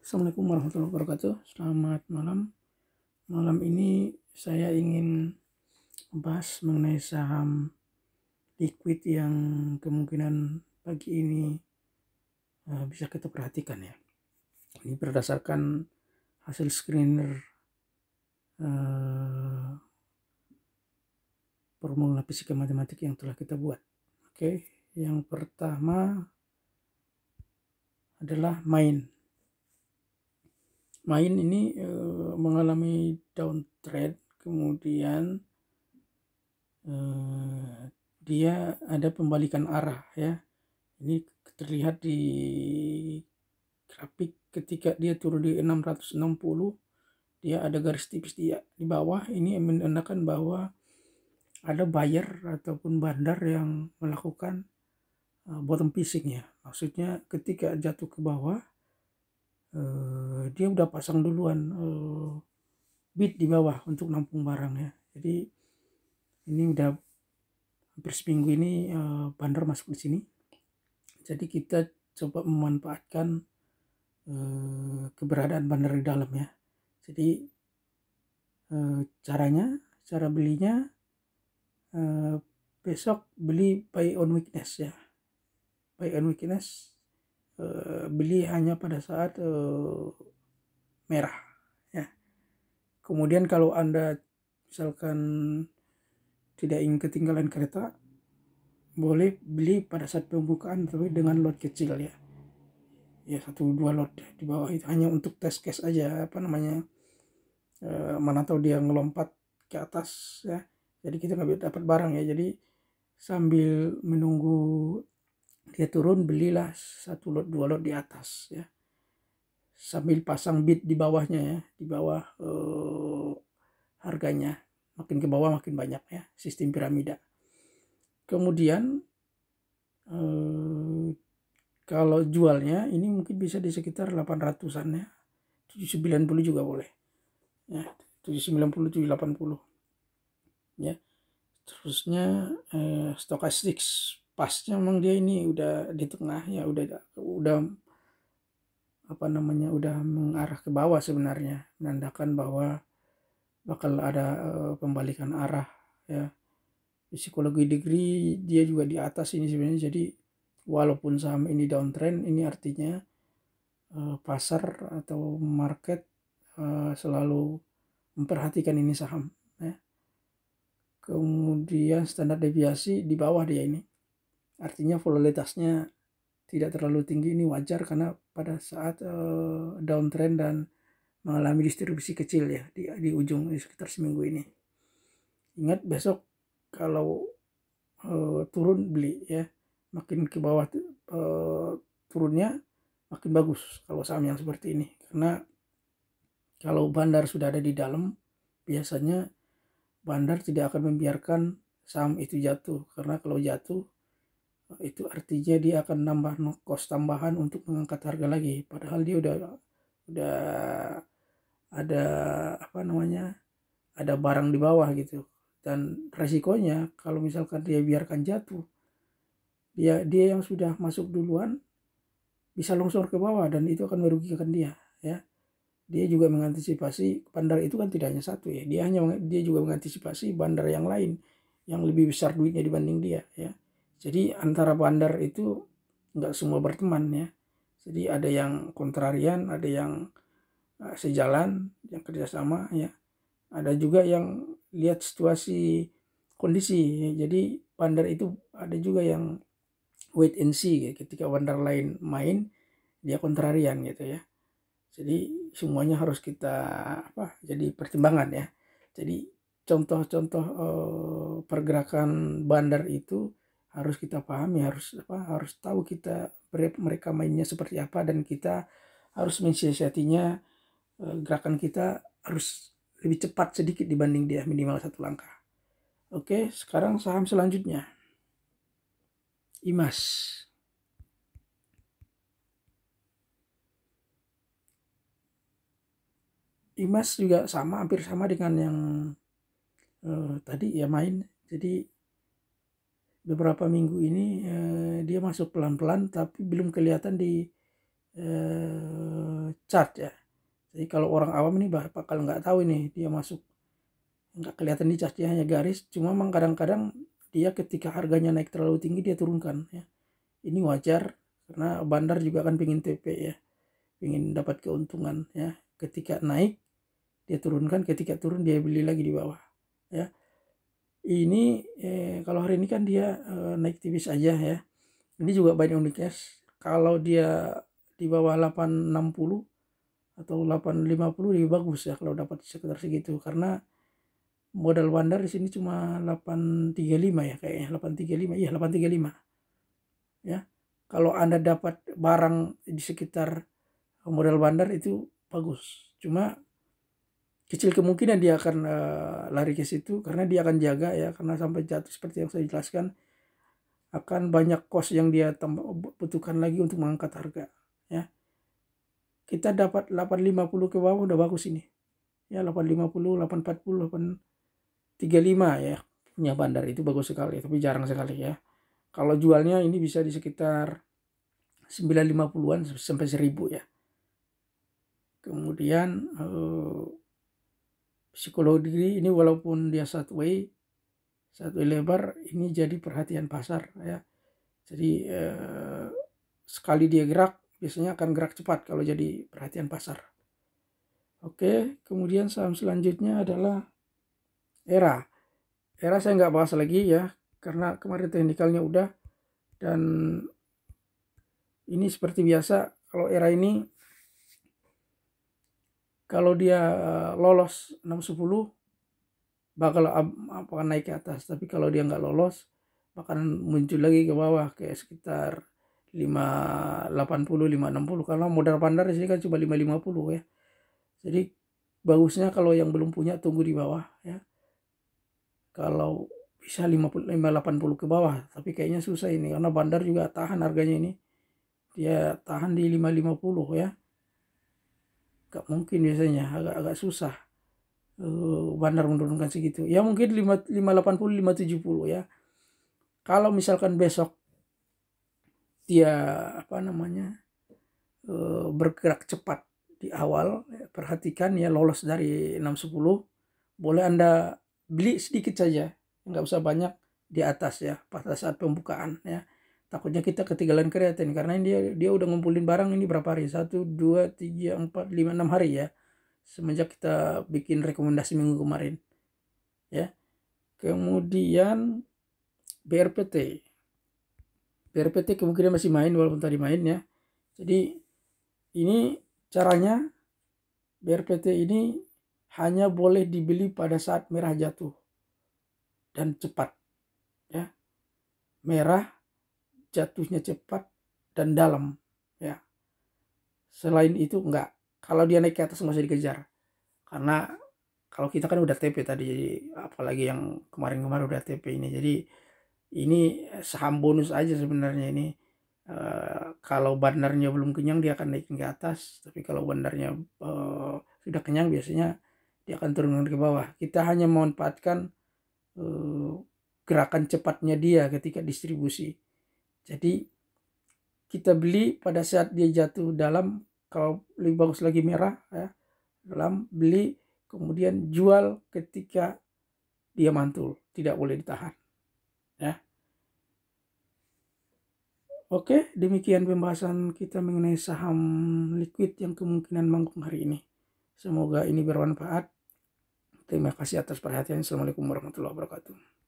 Assalamualaikum warahmatullahi wabarakatuh. Selamat malam. Malam ini saya ingin membahas mengenai saham liquid yang kemungkinan pagi ini bisa kita perhatikan ya. Ini berdasarkan hasil screener formula fisika matematik yang telah kita buat. Oke, yang pertama adalah main ini mengalami downtrend, kemudian dia ada pembalikan arah ya. Ini terlihat di grafik ketika dia turun di 660, dia ada garis tipis di bawah. Ini menandakan bahwa ada buyer ataupun bandar yang melakukan bottom fishing ya. Maksudnya ketika jatuh ke bawah, dia udah pasang duluan bid di bawah untuk nampung barang ya. Jadi ini udah hampir seminggu ini bandar masuk di sini. Jadi kita coba memanfaatkan keberadaan bandar di dalam ya. Jadi cara belinya besok beli buy on weakness ya. Buy on weakness, beli hanya pada saat merah ya. Kemudian kalau Anda misalkan tidak ingin ketinggalan kereta, boleh beli pada saat pembukaan tapi dengan lot kecil ya. Ya 1-2 lot di bawah, itu hanya untuk test case aja, mana tahu dia ngelompat ke atas ya. Jadi kita nggak dapat barang ya. Jadi sambil menunggu dia turun, belilah 1 lot 2 lot di atas ya. Sambil pasang bid di bawahnya ya, di bawah harganya. Makin ke bawah makin banyak ya, sistem piramida. Kemudian kalau jualnya ini mungkin bisa di sekitar 800-an ya. 790 juga boleh. Ya, 790 780. Ya. Terusnya stochastic pasnya memang dia ini udah di tengah ya, udah udah mengarah ke bawah sebenarnya, menandakan bahwa bakal ada pembalikan arah ya. Psikologi degree dia juga di atas ini sebenarnya. Jadi walaupun saham ini downtrend, ini artinya pasar atau market selalu memperhatikan ini saham ya. Kemudian standar deviasi di bawah dia ini, artinya volatilitasnya tidak terlalu tinggi. Ini wajar karena pada saat downtrend dan mengalami distribusi kecil ya di ujung sekitar seminggu ini. Ingat besok kalau turun beli ya, makin ke bawah turunnya makin bagus kalau saham yang seperti ini. Karena kalau bandar sudah ada di dalam, biasanya bandar tidak akan membiarkan saham itu jatuh, karena kalau jatuh itu artinya dia akan nambah cost tambahan untuk mengangkat harga lagi, padahal dia udah ada ada barang di bawah gitu. Dan resikonya kalau misalkan dia biarkan jatuh, dia yang sudah masuk duluan bisa longsor ke bawah dan itu akan merugikan dia ya. Dia juga mengantisipasi, bandar itu kan tidak hanya satu ya, dia juga mengantisipasi bandar yang lain yang lebih besar duitnya dibanding dia ya. Jadi antara bandar itu nggak semua berteman ya. Jadi ada yang kontrarian, ada yang sejalan, yang kerjasama ya. Ada juga yang lihat situasi kondisi ya. Jadi bandar itu ada juga yang wait and see ya. Ketika bandar lain main, dia kontrarian gitu ya. Jadi semuanya harus kita jadi pertimbangan ya. Jadi contoh-contoh pergerakan bandar itu harus kita pahami, harus tahu kita mereka mainnya seperti apa, dan kita harus mensiasatinya. Gerakan kita harus lebih cepat sedikit dibanding dia, minimal 1 langkah. Oke, sekarang saham selanjutnya, IMAS. IMAS juga sama, hampir sama dengan yang tadi ya, main. Jadi beberapa minggu ini dia masuk pelan-pelan tapi belum kelihatan di chart ya. Jadi kalau orang awam ini bakal nggak tahu ini dia masuk, nggak kelihatan di chart, dia hanya garis. Cuma memang kadang-kadang dia ketika harganya naik terlalu tinggi dia turunkan ya. Ini wajar karena bandar juga kan pengen TP ya, pengen dapat keuntungan ya. Ketika naik dia turunkan, ketika turun dia beli lagi di bawah ya. Ini kalau hari ini kan dia naik tipis aja ya. Ini juga buy on the cash. Kalau dia di bawah 860 atau 850 lebih bagus ya kalau dapat sekitar segitu, karena modal bandar di sini cuma 835 ya kayaknya, 835 iya 835 ya. Kalau Anda dapat barang di sekitar modal bandar itu bagus, cuma kecil kemungkinan dia akan lari ke situ karena dia akan jaga ya, karena sampai jatuh seperti yang saya jelaskan akan banyak cost yang dia butuhkan lagi untuk mengangkat harga ya. Kita dapat 850 ke bawah udah bagus ini ya, 850, 840, 835 ya punya bandar itu bagus sekali, tapi jarang sekali ya. Kalau jualnya ini bisa di sekitar 950-an sampai 1000 ya. Kemudian psikologi ini walaupun dia sideways lebar, ini jadi perhatian pasar ya. Jadi sekali dia gerak biasanya akan gerak cepat kalau jadi perhatian pasar. Oke, kemudian saham selanjutnya adalah ERA. ERA saya nggak bahas lagi ya, karena kemarin teknikalnya udah. Dan ini seperti biasa, kalau ERA ini kalau dia lolos 610 bakal naik ke atas, tapi kalau dia nggak lolos bakalan muncul lagi ke bawah kayak sekitar 580, 560, karena modal bandar di sini kan cuma 550 ya. Jadi bagusnya kalau yang belum punya tunggu di bawah ya. Kalau bisa 580 ke bawah, tapi kayaknya susah ini karena bandar juga tahan harganya ini. Dia tahan di 550 ya. Gak mungkin biasanya, agak susah bandar menurunkan segitu. Ya mungkin 580, 570 ya. Kalau misalkan besok dia bergerak cepat di awal, perhatikan ya, lolos dari 610, boleh Anda beli sedikit saja, nggak usah banyak di atas ya pada saat pembukaan ya. Takutnya kita ketinggalan kereta nih, karena dia udah ngumpulin barang ini berapa hari, 1, 2, 3, 4, 5, 6 hari ya, semenjak kita bikin rekomendasi minggu kemarin ya. Kemudian BRPT kemungkinan masih main walaupun tadi main ya. Jadi ini caranya, BRPT ini hanya boleh dibeli pada saat merah jatuh dan cepat ya. Merah jatuhnya cepat dan dalam ya. Selain itu enggak. Kalau dia naik ke atas nggak usah dikejar, karena kalau kita kan udah TP tadi, jadi apalagi yang kemarin-kemarin udah TP ini, jadi ini saham bonus aja sebenarnya ini. Kalau bandarnya belum kenyang dia akan naik ke atas, tapi kalau bandarnya sudah kenyang biasanya dia akan turun ke bawah. Kita hanya memanfaatkan gerakan cepatnya dia ketika distribusi. Jadi kita beli pada saat dia jatuh dalam, kalau lebih bagus lagi merah ya, dalam beli, kemudian jual ketika dia mantul, tidak boleh ditahan ya. Oke, demikian pembahasan kita mengenai saham liquid yang kemungkinan mangkung hari ini. Semoga ini bermanfaat. Terima kasih atas perhatian. Assalamualaikum warahmatullahi wabarakatuh.